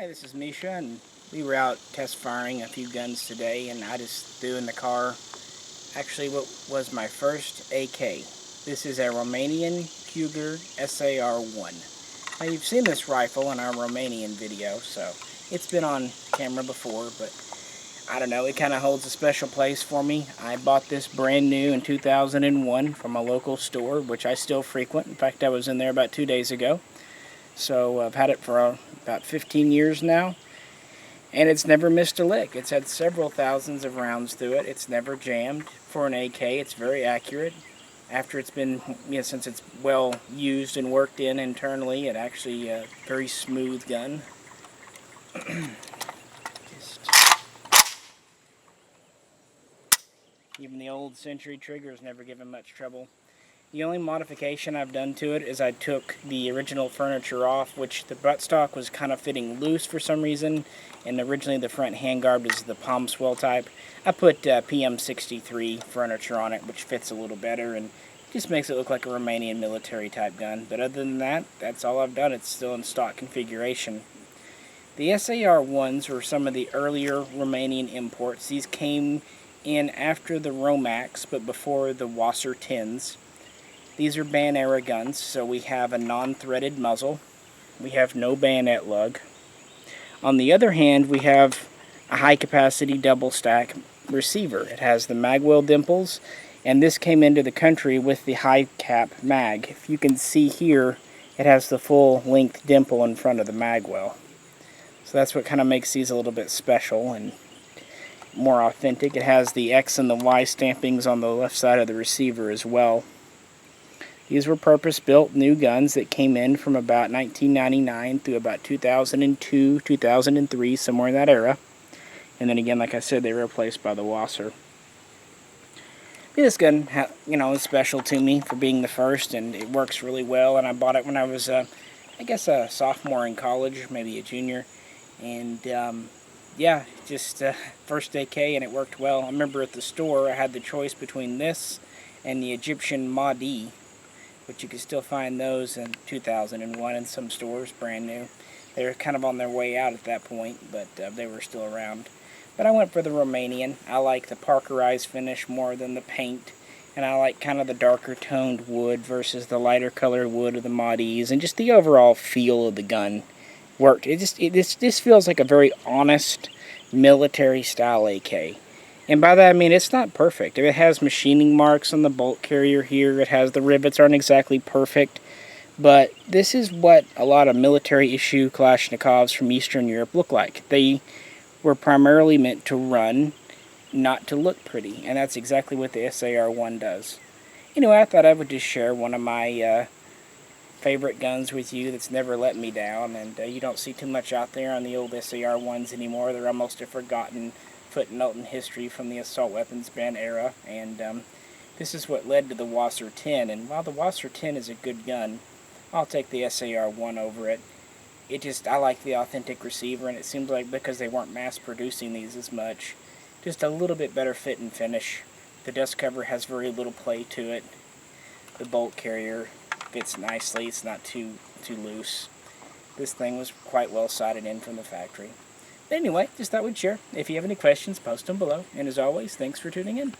Hi, this is Misha, and we were out test firing a few guns today, and I just threw in the car actually what was my first AK. This is a Romanian Cugir SAR-1. Now, you've seen this rifle in our Romanian video, so it's been on camera before, but I don't know, it kind of holds a special place for me. I bought this brand new in 2001 from a local store, which I still frequent. In fact, I was in there about 2 days ago. So I've had it for about 15 years now, and it's never missed a lick. It's had several thousands of rounds through it. It's never jammed. For an AK, it's very accurate. After it's been, since it's well used and worked in internally, it actually a very smooth gun. Even the old Century triggers never given much trouble. The only modification I've done to it is I took the original furniture off, which the buttstock was kind of fitting loose for some reason, and originally the front handguard was the palm swell type. I put PM63 furniture on it, which fits a little better and just makes it look like a Romanian military type gun. But other than that, that's all I've done. It's still in stock configuration. The SAR-1s were some of the earlier Romanian imports. These came in after the Romax, but before the SAR-10s. These are Ban-era guns, so we have a non-threaded muzzle. We have no bayonet lug. On the other hand, we have a high-capacity double-stack receiver. It has the magwell dimples, and this came into the country with the high-cap mag. If you can see here, it has the full-length dimple in front of the magwell. So that's what kind of makes these a little bit special and more authentic. It has the X and the Y stampings on the left side of the receiver as well. These were purpose-built new guns that came in from about 1999 through about 2002, 2003, somewhere in that era. And then again, like I said, they were replaced by the Wasser. This gun, is special to me for being the first, and it works really well. And I bought it when I was, I guess, a sophomore in college, maybe a junior. And yeah, just first AK, and it worked well. I remember at the store, I had the choice between this and the Egyptian Mahdi, but you can still find those in 2001 in some stores, brand new. They were kind of on their way out at that point, but they were still around. But I went for the Romanian. I like the Parkerized finish more than the paint, and I like kind of the darker toned wood versus the lighter colored wood of the Mahdis, and just the overall feel of the gun worked. It just feels like a very honest military style AK. And by that I mean it's not perfect. It has machining marks on the bolt carrier here. It has the rivets aren't exactly perfect. But this is what a lot of military issue Kalashnikovs from Eastern Europe look like. They were primarily meant to run, not to look pretty. And that's exactly what the SAR-1 does. Anyway, I thought I would just share one of my favorite guns with you that's never let me down. And you don't see too much out there on the old SAR-1s anymore. They're almost a forgotten footnote in history from the assault weapons ban era, and this is what led to the SAR-10. And while the SAR-10 is a good gun, I'll take the SAR-1 over it. I like the authentic receiver, and it seems like because they weren't mass producing these as much, just a little bit better fit and finish. The dust cover has very little play to it. The bolt carrier fits nicely. It's not too loose. This thing was quite well sighted in from the factory. Anyway, just thought we'd share. If you have any questions, post them below. And as always, thanks for tuning in.